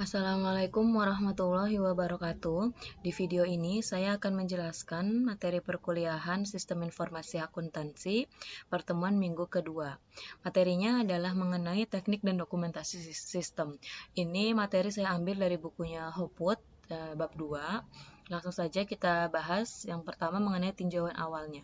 Assalamualaikum warahmatullahi wabarakatuh. Di video ini saya akan menjelaskan materi perkuliahan Sistem Informasi Akuntansi pertemuan minggu kedua. Materinya adalah mengenai teknik dan dokumentasi sistem. Ini materi saya ambil dari bukunya Hopwood, bab 2. Langsung saja kita bahas yang pertama mengenai tinjauan awalnya.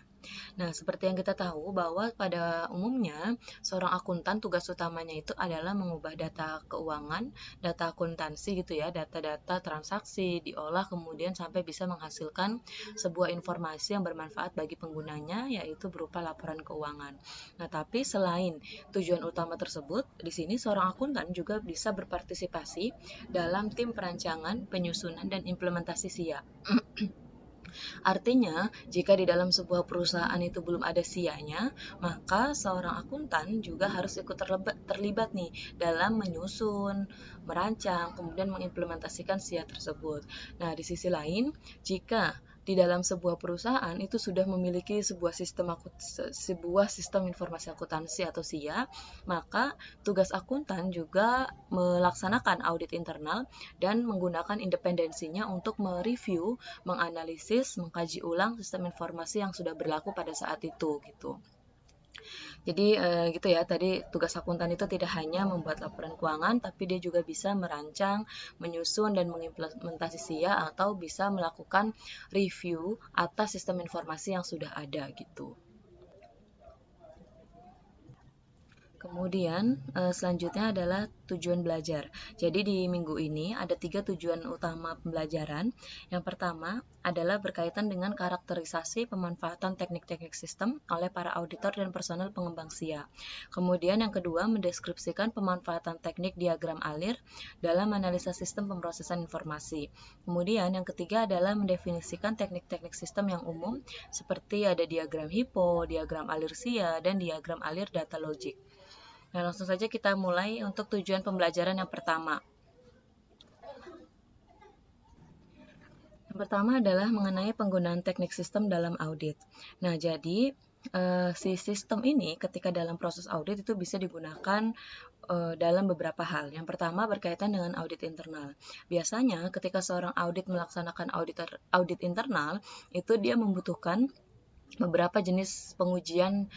Nah, seperti yang kita tahu bahwa pada umumnya seorang akuntan tugas utamanya itu adalah mengubah data keuangan, data akuntansi gitu ya, data-data transaksi diolah kemudian sampai bisa menghasilkan sebuah informasi yang bermanfaat bagi penggunanya yaitu berupa laporan keuangan. Nah, tapi selain tujuan utama tersebut, di sini seorang akuntan juga bisa berpartisipasi dalam tim perancangan, penyusunan dan implementasi SIA. Artinya, jika di dalam sebuah perusahaan itu belum ada SIA-nya, maka seorang akuntan juga harus ikut terlibat nih dalam menyusun, merancang, kemudian mengimplementasikan SIA tersebut. Nah, di sisi lain, jika di dalam sebuah perusahaan itu sudah memiliki sebuah sistem informasi akuntansi atau SIA, maka tugas akuntan juga melaksanakan audit internal dan menggunakan independensinya untuk mereview, menganalisis, mengkaji ulang sistem informasi yang sudah berlaku pada saat itu gitu. Jadi gitu ya, tadi tugas akuntan itu tidak hanya membuat laporan keuangan, tapi dia juga bisa merancang, menyusun, dan mengimplementasi SIA atau bisa melakukan review atas sistem informasi yang sudah ada gitu. Kemudian selanjutnya adalah tujuan belajar. Jadi di minggu ini ada 3 tujuan utama pembelajaran. Yang pertama adalah berkaitan dengan karakterisasi pemanfaatan teknik-teknik sistem oleh para auditor dan personel pengembang SIA. Kemudian yang kedua mendeskripsikan pemanfaatan teknik diagram alir dalam analisa sistem pemrosesan informasi. Kemudian yang ketiga adalah mendefinisikan teknik-teknik sistem yang umum seperti ada diagram HIPO, diagram alir SIA, dan diagram alir data logik. Nah, langsung saja kita mulai untuk tujuan pembelajaran yang pertama. Yang pertama adalah mengenai penggunaan teknik sistem dalam audit. Nah, jadi si sistem ini ketika dalam proses audit itu bisa digunakan dalam beberapa hal. Yang pertama berkaitan dengan audit internal. Biasanya ketika seorang audit melaksanakan audit internal, itu dia membutuhkan beberapa jenis pengujian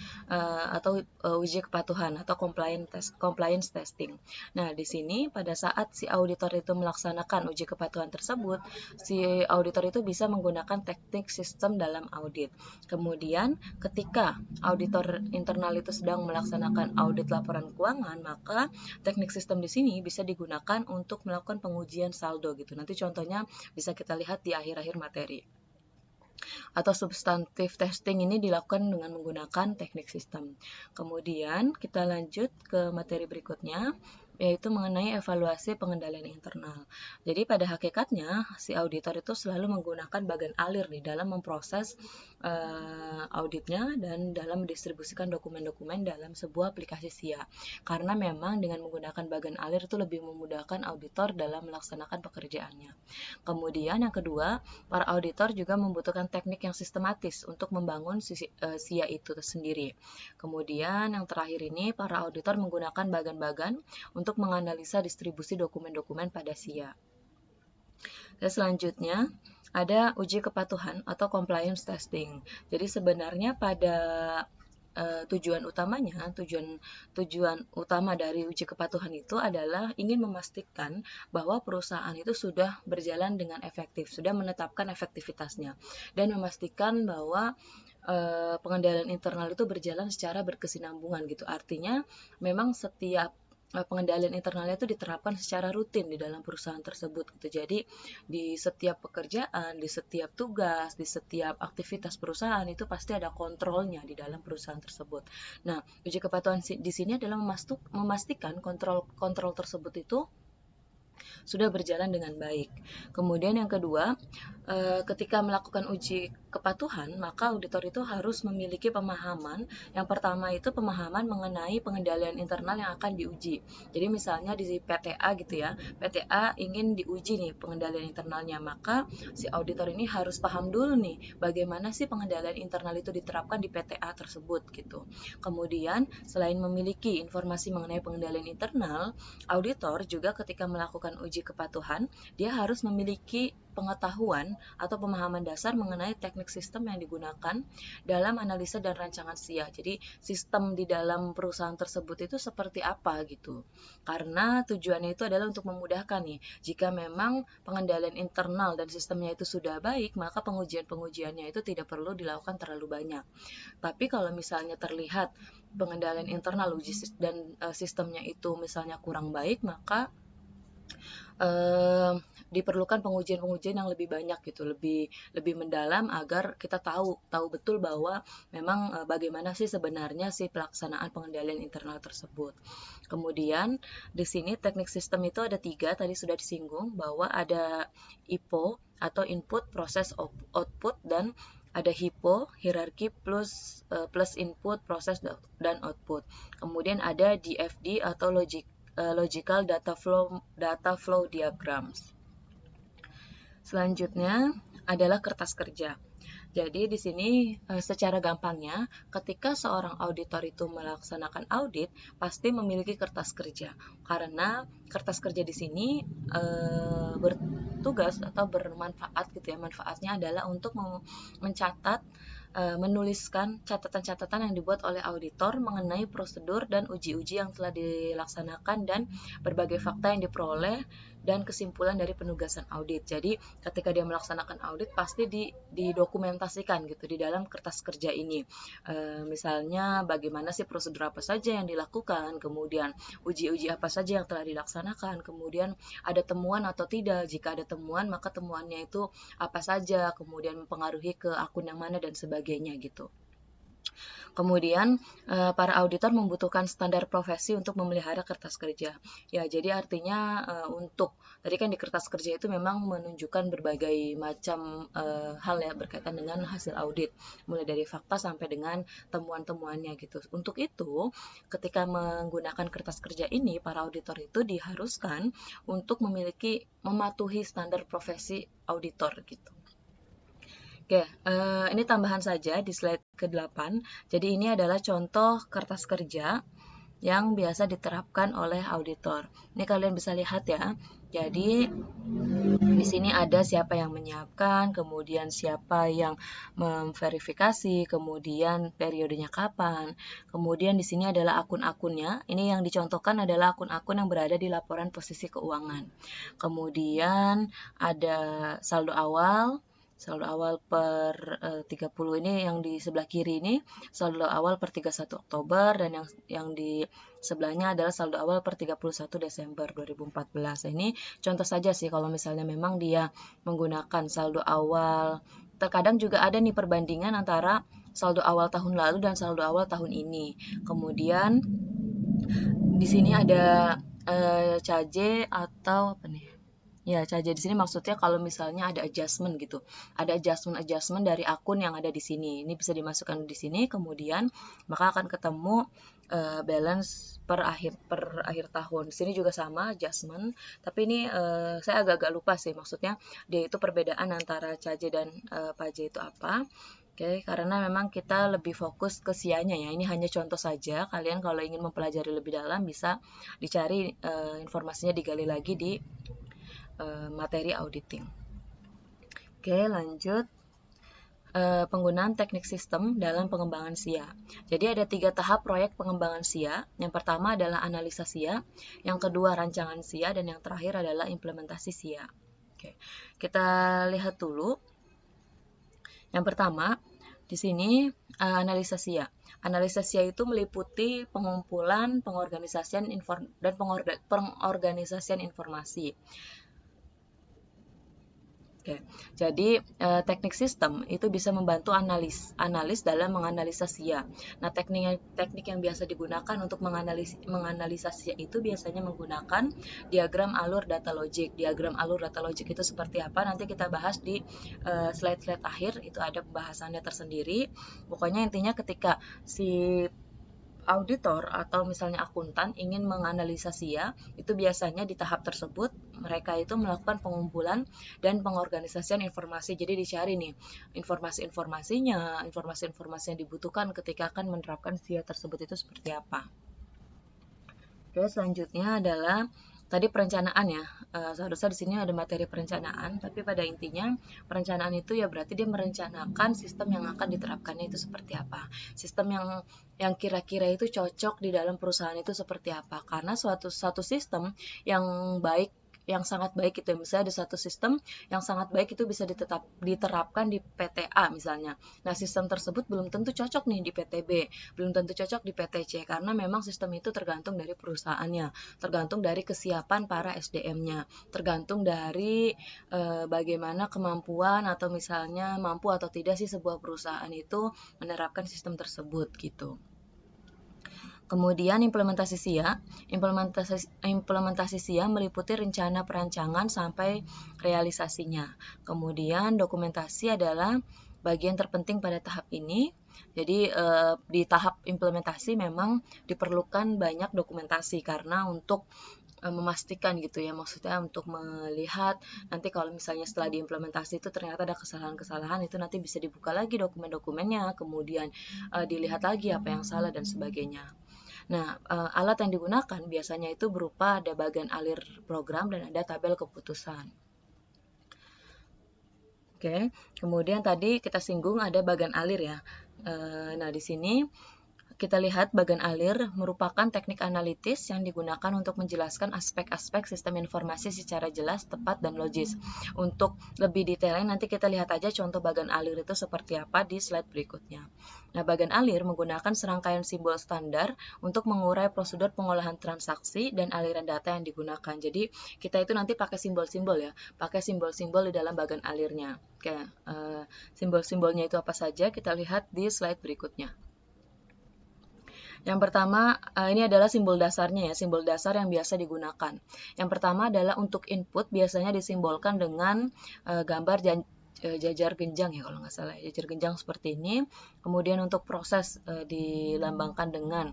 atau uji kepatuhan atau compliance testing. Nah, di sini pada saat si auditor itu melaksanakan uji kepatuhan tersebut, si auditor itu bisa menggunakan teknik sistem dalam audit. Kemudian, ketika auditor internal itu sedang melaksanakan audit laporan keuangan, maka teknik sistem di sini bisa digunakan untuk melakukan pengujian saldo gitu. Nanti contohnya bisa kita lihat di akhir-akhir materi. Atau substantif testing ini dilakukan dengan menggunakan teknik sistem. Kemudian kita lanjut ke materi berikutnya, yaitu mengenai evaluasi pengendalian internal. Jadi pada hakikatnya si auditor itu selalu menggunakan bagan alir nih dalam memproses auditnya dan dalam mendistribusikan dokumen-dokumen dalam sebuah aplikasi SIA. Karena memang dengan menggunakan bagan alir itu lebih memudahkan auditor dalam melaksanakan pekerjaannya. Kemudian yang kedua, para auditor juga membutuhkan teknik yang sistematis untuk membangun SIA itu sendiri. Kemudian yang terakhir ini, para auditor menggunakan bagan-bagan untuk menganalisa distribusi dokumen-dokumen pada SIA. Dan selanjutnya, ada uji kepatuhan atau compliance testing. Jadi sebenarnya pada tujuan utama dari uji kepatuhan itu adalah ingin memastikan bahwa perusahaan itu sudah berjalan dengan efektif, sudah menetapkan efektivitasnya, dan memastikan bahwa pengendalian internal itu berjalan secara berkesinambungan gitu. Artinya memang setiap pengendalian internalnya itu diterapkan secara rutin di dalam perusahaan tersebut gitu. Jadi di setiap pekerjaan, di setiap tugas, di setiap aktivitas perusahaan itu pasti ada kontrolnya di dalam perusahaan tersebut. Nah, uji kepatuhan di sini adalah memastikan kontrol tersebut itu sudah berjalan dengan baik. Kemudian yang kedua, ketika melakukan uji kepatuhan, maka auditor itu harus memiliki pemahaman. Yang pertama itu pemahaman mengenai pengendalian internal yang akan diuji. Jadi misalnya di PTA gitu ya, PTA ingin diuji nih pengendalian internalnya, maka si auditor ini harus paham dulu nih bagaimana sih pengendalian internal itu diterapkan di PTA tersebut gitu. Kemudian selain memiliki informasi mengenai pengendalian internal, auditor juga ketika melakukan melakukan uji kepatuhan, dia harus memiliki pengetahuan atau pemahaman dasar mengenai teknik sistem yang digunakan dalam analisa dan rancangan SIA. Jadi sistem di dalam perusahaan tersebut itu seperti apa gitu. Karena tujuannya itu adalah untuk memudahkan nih. Jika memang pengendalian internal dan sistemnya itu sudah baik, maka pengujian-pengujiannya itu tidak perlu dilakukan terlalu banyak. Tapi kalau misalnya terlihat pengendalian internal dan sistemnya itu misalnya kurang baik, maka diperlukan pengujian-pengujian yang lebih banyak gitu, lebih mendalam agar kita tahu betul bahwa memang bagaimana sih sebenarnya si pelaksanaan pengendalian internal tersebut. Kemudian di sini teknik sistem itu ada 3, tadi sudah disinggung bahwa ada IPO atau input, proses, output, dan ada HIPO, hierarki plus input, proses, dan output. Kemudian ada DFD atau logical data flow diagrams. Selanjutnya adalah kertas kerja. Jadi di sini secara gampangnya, ketika seorang auditor itu melaksanakan audit, pasti memiliki kertas kerja. Karena kertas kerja di sini bertugas atau bermanfaat gitu ya. Manfaatnya adalah untuk mencatat, menuliskan catatan-catatan yang dibuat oleh auditor mengenai prosedur dan uji-uji yang telah dilaksanakan dan berbagai fakta yang diperoleh dan kesimpulan dari penugasan audit. Jadi ketika dia melaksanakan audit pasti didokumentasikan gitu di dalam kertas kerja ini. Misalnya bagaimana sih prosedur apa saja yang dilakukan, kemudian uji-uji apa saja yang telah dilaksanakan, kemudian ada temuan atau tidak. Jika ada temuan, maka temuannya itu apa saja, kemudian mempengaruhi ke akun yang mana dan sebagainya gitu. Kemudian para auditor membutuhkan standar profesi untuk memelihara kertas kerja. Ya, jadi artinya untuk tadi kan di kertas kerja itu memang menunjukkan berbagai macam hal ya berkaitan dengan hasil audit, mulai dari fakta sampai dengan temuan-temuannya gitu. Untuk itu, ketika menggunakan kertas kerja ini, para auditor itu diharuskan untuk mematuhi standar profesi auditor gitu. Oke, ini tambahan saja di slide ke-8. Jadi ini adalah contoh kertas kerja yang biasa diterapkan oleh auditor. Ini kalian bisa lihat ya. Jadi di sini ada siapa yang menyiapkan, kemudian siapa yang memverifikasi, kemudian periodenya kapan. Kemudian di sini adalah akun-akunnya. Ini yang dicontohkan adalah akun-akun yang berada di laporan posisi keuangan. Kemudian ada saldo awal per 30 ini yang di sebelah kiri ini saldo awal per 31 Oktober dan yang di sebelahnya adalah saldo awal per 31 Desember 2014. Ini contoh saja sih kalau misalnya memang dia menggunakan saldo awal. Terkadang juga ada nih perbandingan antara saldo awal tahun lalu dan saldo awal tahun ini. Kemudian di sini ada caje atau apa nih? Ya, caje di sini maksudnya kalau misalnya ada adjustment gitu. Ada adjustment dari akun yang ada di sini. Ini bisa dimasukkan di sini, kemudian maka akan ketemu balance per akhir tahun. Di sini juga sama adjustment, tapi ini saya agak-agak lupa sih maksudnya dia itu perbedaan antara caje dan paje itu apa. Oke, karena memang kita lebih fokus ke SIA-nya ya. Ini hanya contoh saja. Kalian kalau ingin mempelajari lebih dalam bisa dicari informasinya, digali lagi di materi auditing. Oke, lanjut. Penggunaan teknik sistem dalam pengembangan SIA. Jadi ada 3 tahap proyek pengembangan SIA. Yang pertama adalah analisa SIA, yang kedua rancangan SIA, dan yang terakhir adalah implementasi SIA. Oke, kita lihat dulu. Yang pertama, di sini analisa SIA. Analisa SIA itu meliputi pengumpulan, pengorganisasian informasi. Oke, jadi teknik sistem itu bisa membantu analis dalam menganalisa SIA. Nah, teknik yang biasa digunakan untuk menganalisa SIA itu biasanya menggunakan diagram alur data logik. Diagram alur data logik itu seperti apa? Nanti kita bahas di slide-slide akhir, itu ada pembahasannya tersendiri. Pokoknya intinya ketika si auditor atau misalnya akuntan ingin menganalisa SIA, itu biasanya di tahap tersebut mereka itu melakukan pengumpulan dan pengorganisasian informasi. Jadi dicari nih informasi-informasinya, informasi-informasi yang dibutuhkan ketika akan menerapkan SIA tersebut itu seperti apa. Oke, selanjutnya adalah tadi perencanaan ya, seharusnya di sini ada materi perencanaan, tapi pada intinya perencanaan itu ya berarti dia merencanakan sistem yang akan diterapkannya itu seperti apa. Sistem yang kira-kira itu cocok di dalam perusahaan itu seperti apa. Karena suatu sistem yang baik, yang sangat baik itu, misalnya ada satu sistem yang sangat baik itu bisa diterapkan di PTA misalnya. Nah, sistem tersebut belum tentu cocok nih di PTB, belum tentu cocok di PTC, karena memang sistem itu tergantung dari perusahaannya, tergantung dari kesiapan para SDM-nya, tergantung dari bagaimana kemampuan atau misalnya mampu atau tidak sih sebuah perusahaan itu menerapkan sistem tersebut gitu. Kemudian implementasi SIA meliputi rencana perancangan sampai realisasinya. Kemudian dokumentasi adalah bagian terpenting pada tahap ini. Jadi di tahap implementasi memang diperlukan banyak dokumentasi karena untuk memastikan gitu ya, maksudnya untuk melihat nanti kalau misalnya setelah diimplementasi itu ternyata ada kesalahan-kesalahan, itu nanti bisa dibuka lagi dokumen-dokumennya, kemudian dilihat lagi apa yang salah dan sebagainya. Nah, alat yang digunakan biasanya itu berupa ada bagan alir program dan ada tabel keputusan. Oke, kemudian tadi kita singgung ada bagan alir ya. Nah, di sini kita lihat bagan alir merupakan teknik analitis yang digunakan untuk menjelaskan aspek-aspek sistem informasi secara jelas, tepat, dan logis. Untuk lebih detailnya nanti kita lihat aja contoh bagan alir itu seperti apa di slide berikutnya. Nah, bagan alir menggunakan serangkaian simbol standar untuk mengurai prosedur pengolahan transaksi dan aliran data yang digunakan. Jadi kita itu nanti pakai simbol-simbol ya, pakai simbol-simbol di dalam bagan alirnya. Oke, simbol-simbolnya itu apa saja kita lihat di slide berikutnya. Yang pertama, ini adalah simbol dasarnya ya, simbol dasar yang biasa digunakan. Yang pertama adalah untuk input biasanya disimbolkan dengan gambar jajar genjang ya kalau nggak salah, jajar genjang seperti ini. Kemudian untuk proses dilambangkan dengan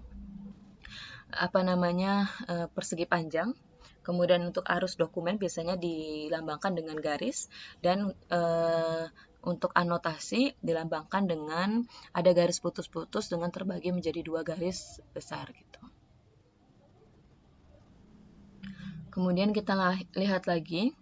persegi panjang. Kemudian untuk arus dokumen biasanya dilambangkan dengan garis, dan untuk anotasi dilambangkan dengan ada garis putus-putus dengan terbagi menjadi 2 garis besar gitu. Kemudian kita lihat lagi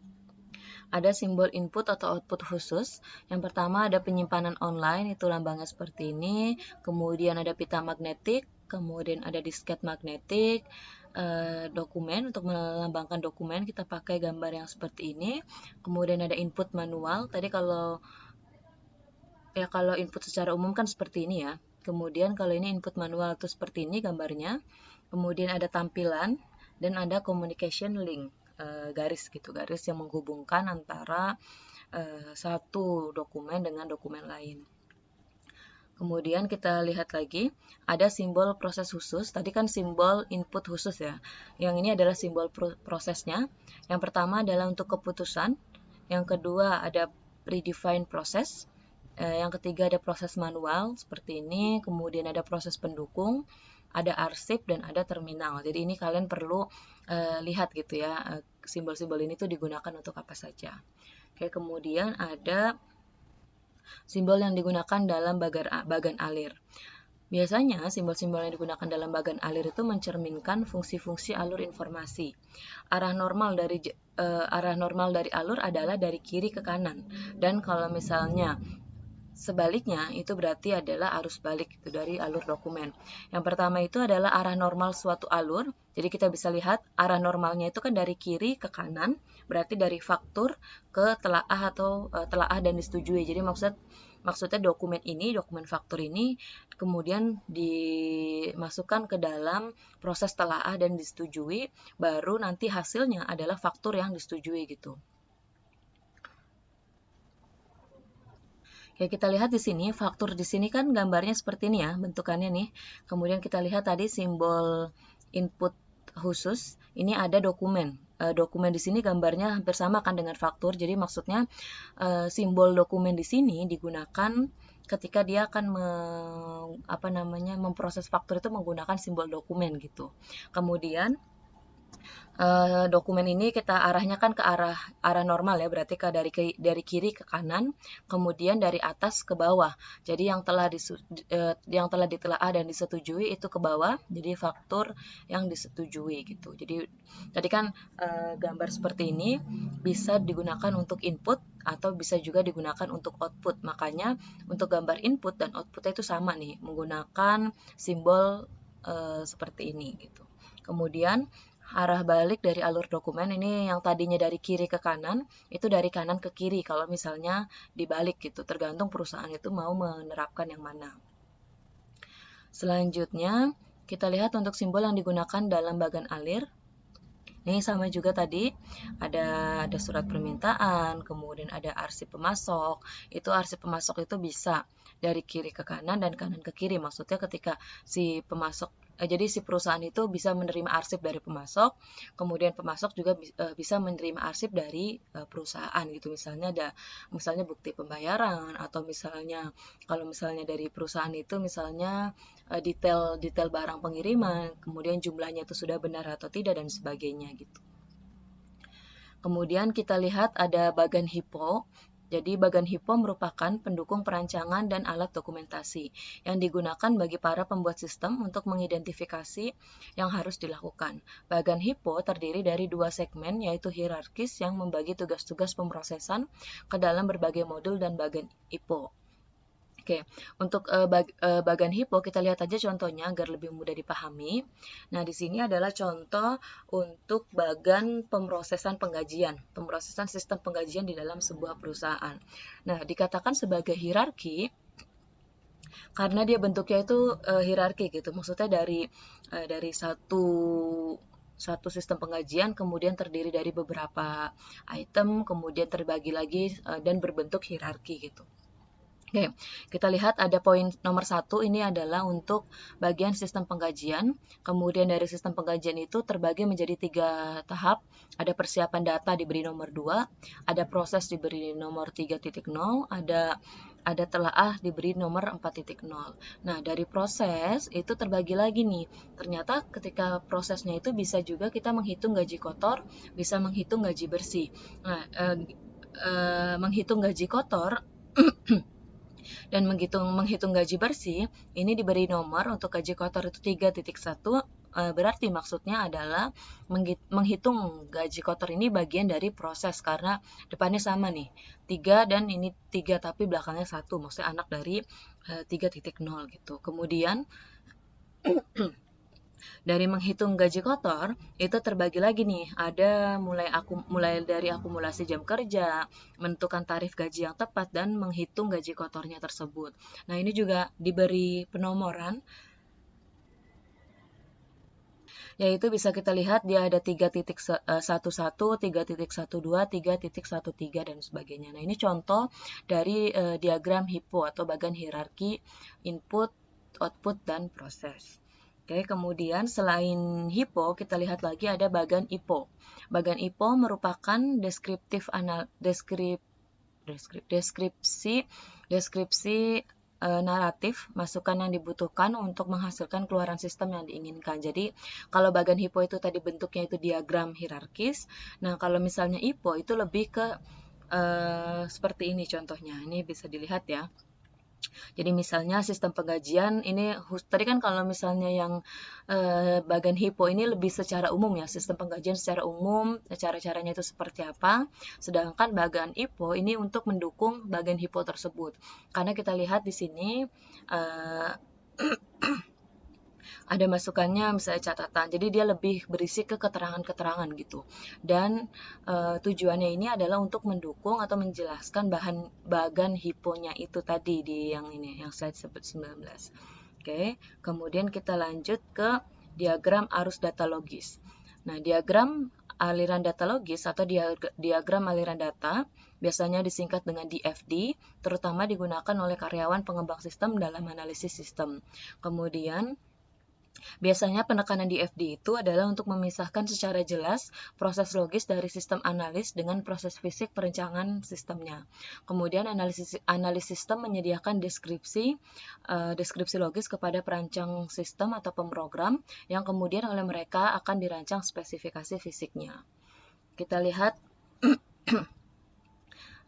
ada simbol input atau output khusus. Yang pertama ada penyimpanan online, itu lambangnya seperti ini. Kemudian ada pita magnetik, kemudian ada disket magnetik. Dokumen, untuk melambangkan dokumen kita pakai gambar yang seperti ini. Kemudian ada input manual. Tadi kalau input secara umum kan seperti ini ya. Kemudian kalau ini input manual itu seperti ini gambarnya. Kemudian ada tampilan dan ada communication link, garis gitu, garis yang menghubungkan antara satu dokumen dengan dokumen lain. Kemudian kita lihat lagi, ada simbol proses khusus. Tadi kan simbol input khusus ya. Yang ini adalah simbol prosesnya. Yang pertama adalah untuk keputusan. Yang kedua ada predefined process. Yang ketiga ada proses manual seperti ini. Kemudian ada proses pendukung, ada arsip, dan ada terminal. Jadi ini kalian perlu lihat gitu ya, simbol-simbol ini tuh digunakan untuk apa saja. Oke, kemudian ada simbol yang digunakan dalam bagan alir. Biasanya simbol-simbol yang digunakan dalam bagan alir itu mencerminkan fungsi-fungsi alur informasi. Arah normal dari alur adalah dari kiri ke kanan. Dan kalau misalnya sebaliknya, itu berarti adalah arus balik itu dari alur dokumen. Yang pertama itu adalah arah normal suatu alur. Jadi kita bisa lihat arah normalnya itu kan dari kiri ke kanan, berarti dari faktur ke telaah atau telaah dan disetujui. Jadi maksudnya dokumen faktur ini kemudian dimasukkan ke dalam proses telaah dan disetujui, baru nanti hasilnya adalah faktur yang disetujui gitu. Ya, kita lihat di sini, faktur di sini kan gambarnya seperti ini ya, bentukannya nih. Kemudian kita lihat tadi simbol input khusus, ini ada dokumen. Dokumen di sini gambarnya hampir sama kan dengan faktur. Jadi maksudnya simbol dokumen di sini digunakan ketika dia akan memproses faktur itu menggunakan simbol dokumen gitu. Kemudian Dokumen ini kita arahnya kan ke arah normal ya, berarti dari kiri ke kanan, kemudian dari atas ke bawah. Jadi yang telah ditelaah dan disetujui itu ke bawah, jadi faktur yang disetujui gitu. Jadi tadi kan gambar seperti ini bisa digunakan untuk input atau bisa juga digunakan untuk output. Makanya untuk gambar input dan outputnya itu sama nih, menggunakan simbol seperti ini gitu. Kemudian arah balik dari alur dokumen ini yang tadinya dari kiri ke kanan, itu dari kanan ke kiri kalau misalnya dibalik gitu, tergantung perusahaan itu mau menerapkan yang mana. Selanjutnya, kita lihat untuk simbol yang digunakan dalam bagan alir. Ini sama juga tadi, ada surat permintaan, kemudian ada arsip pemasok. Itu arsip pemasok itu bisa dari kiri ke kanan dan kanan ke kiri. Maksudnya ketika jadi si perusahaan itu bisa menerima arsip dari pemasok, kemudian pemasok juga bisa menerima arsip dari perusahaan gitu. Misalnya bukti pembayaran, atau misalnya kalau misalnya dari perusahaan itu misalnya detail barang pengiriman, kemudian jumlahnya itu sudah benar atau tidak dan sebagainya gitu. Kemudian kita lihat ada bagan HIPO. Jadi bagan HIPO merupakan pendukung perancangan dan alat dokumentasi yang digunakan bagi para pembuat sistem untuk mengidentifikasi yang harus dilakukan. Bagan HIPO terdiri dari dua segmen, yaitu hierarkis yang membagi tugas-tugas pemrosesan ke dalam berbagai modul dan bagan IPO. Oke, untuk bagan HIPO kita lihat aja contohnya agar lebih mudah dipahami. Nah, di sini adalah contoh untuk bagan pemrosesan sistem penggajian di dalam sebuah perusahaan. Nah, dikatakan sebagai hierarki karena dia bentuknya itu hierarki gitu. Maksudnya dari satu sistem penggajian kemudian terdiri dari beberapa item, kemudian terbagi lagi dan berbentuk hierarki gitu. Oke, kita lihat ada poin nomor 1, ini adalah untuk bagian sistem penggajian. Kemudian dari sistem penggajian itu terbagi menjadi 3 tahap. Ada persiapan data diberi nomor 2, ada proses diberi nomor 3.0, ada telaah diberi nomor 4.0. Nah, dari proses itu terbagi lagi nih. Ternyata ketika prosesnya itu bisa juga kita menghitung gaji kotor, bisa menghitung gaji bersih. Nah, menghitung gaji kotor dan menghitung gaji bersih, ini diberi nomor untuk gaji kotor itu 3.1, berarti maksudnya adalah menghitung gaji kotor ini bagian dari proses karena depannya sama nih, 3 dan ini 3 tapi belakangnya 1, maksudnya anak dari 3.0 gitu. Kemudian dari menghitung gaji kotor itu terbagi lagi nih, ada mulai dari akumulasi jam kerja, menentukan tarif gaji yang tepat dan menghitung gaji kotornya tersebut. Nah, ini juga diberi penomoran, yaitu bisa kita lihat dia ada 3.11, 3.12, 3.13 dan sebagainya. Nah, ini contoh dari diagram HIPO atau bagan hierarki input, output, dan proses. Oke, kemudian selain HIPO, kita lihat lagi ada bagan IPO. Bagan IPO merupakan deskripsi naratif, masukan yang dibutuhkan untuk menghasilkan keluaran sistem yang diinginkan. Jadi, kalau bagan HIPO itu tadi bentuknya itu diagram hierarkis, nah kalau misalnya IPO itu lebih ke seperti ini contohnya. Ini bisa dilihat ya. Jadi misalnya sistem penggajian ini tadi kan kalau misalnya yang bagan HIPO ini lebih secara umum ya, sistem penggajian secara umum, cara-caranya itu seperti apa. Sedangkan bagan IPO ini untuk mendukung bagan HIPO tersebut. Karena kita lihat di sini ada masukannya misalnya catatan. Jadi dia lebih berisi ke keterangan-keterangan gitu. Dan tujuannya ini adalah untuk mendukung atau menjelaskan bagan HIPO-nya itu tadi di yang slide 19. Oke, kemudian kita lanjut ke diagram arus data logis. Nah, diagram aliran data logis atau diagram aliran data biasanya disingkat dengan DFD, terutama digunakan oleh karyawan pengembang sistem dalam analisis sistem. Kemudian Biasanya penekanan di FD itu adalah untuk memisahkan secara jelas proses logis dari sistem analis dengan proses fisik perencanaan sistemnya. Kemudian analis sistem menyediakan deskripsi logis kepada perancang sistem atau pemrogram yang kemudian oleh mereka akan dirancang spesifikasi fisiknya. Kita lihat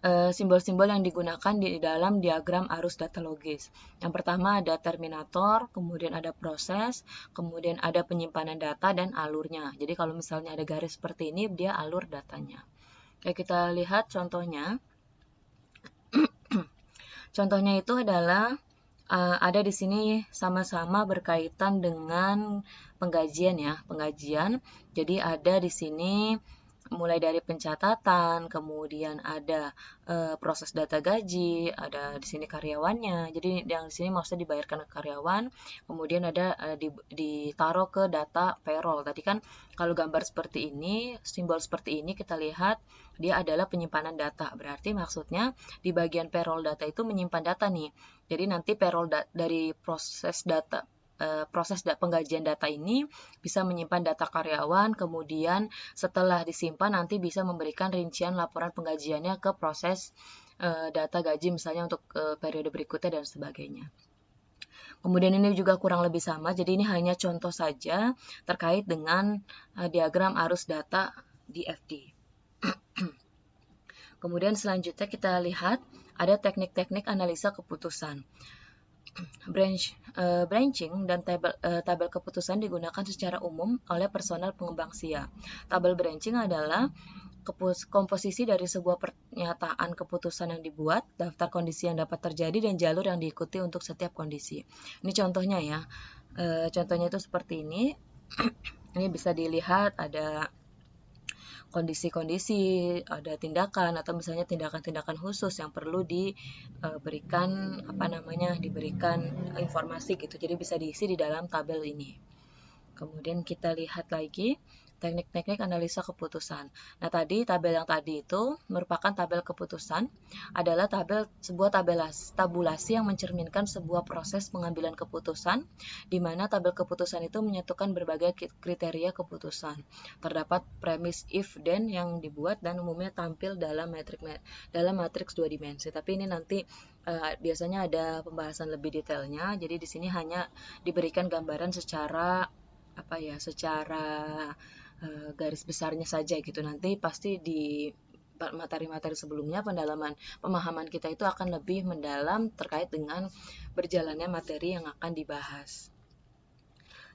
simbol-simbol yang digunakan di dalam diagram arus data logis. Yang pertama ada terminator, kemudian ada proses, kemudian ada penyimpanan data dan alurnya. Jadi kalau misalnya ada garis seperti ini, dia alur datanya. Oke, kita lihat contohnya. Contohnya itu adalah ada di sini sama-sama berkaitan dengan penggajian ya, penggajian. Jadi ada di sini mulai dari pencatatan, kemudian ada proses data gaji, ada di sini karyawannya. Jadi yang di sini maksudnya dibayarkan ke karyawan, kemudian ada ditaruh ke data payroll. Tadi kan kalau gambar seperti ini, simbol seperti ini kita lihat dia adalah penyimpanan data. Berarti maksudnya di bagian payroll data itu menyimpan data nih. Jadi nanti payroll dari proses penggajian data ini bisa menyimpan data karyawan, kemudian setelah disimpan nanti bisa memberikan rincian laporan penggajiannya ke proses data gaji misalnya untuk periode berikutnya dan sebagainya. Kemudian ini juga kurang lebih sama, jadi ini hanya contoh saja terkait dengan diagram arus data di FD. Kemudian selanjutnya kita lihat ada teknik-teknik analisa keputusan. Branching dan tabel keputusan digunakan secara umum oleh personel pengembang SIA. Tabel branching adalah komposisi dari sebuah pernyataan keputusan yang dibuat, daftar kondisi yang dapat terjadi, dan jalur yang diikuti untuk setiap kondisi. Ini contohnya ya. Contohnya itu seperti ini. Ini bisa dilihat ada kondisi-kondisi, ada tindakan atau misalnya tindakan-tindakan khusus yang perlu diberikan diberikan informasi gitu. Jadi bisa diisi di dalam tabel ini. Kemudian kita lihat lagi teknik-teknik analisa keputusan. Nah, tadi tabel yang tadi itu merupakan tabel keputusan, adalah sebuah tabulasi yang mencerminkan sebuah proses pengambilan keputusan, di mana tabel keputusan itu menyatukan berbagai kriteria keputusan. Terdapat premis if then yang dibuat dan umumnya tampil dalam matriks 2 dimensi. Tapi ini nanti biasanya ada pembahasan lebih detailnya. Jadi di sini hanya diberikan gambaran secara garis besarnya saja gitu. Nanti pasti di materi-materi sebelumnya pemahaman kita itu akan lebih mendalam terkait dengan berjalannya materi yang akan dibahas.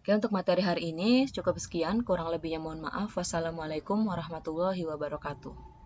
Oke, untuk materi hari ini cukup sekian, kurang lebihnya mohon maaf. Wassalamualaikum warahmatullahi wabarakatuh.